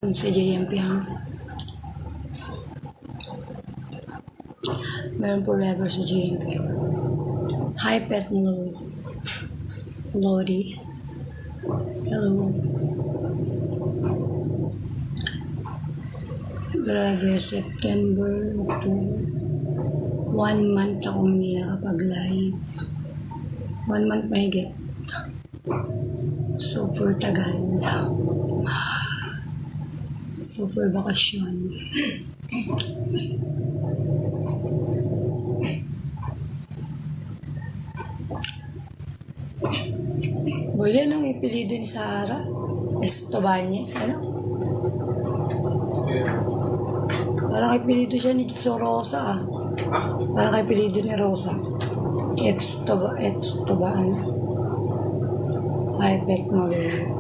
Sa JMP ha. Meron forever sa JMP. Hi Pet Lodi. Hello. Grabe, September, October. 1 month akong hindi nakapag-live. 1 month mahigit. Super tagal. Super bakasyon. Boy, anong ipilido ni Sara? Estobañez, ano? Parang ipilido siya ni Rosa ah. Parang ipilido ni Rosa. Ex to ba ano? Hi, Pet Mother.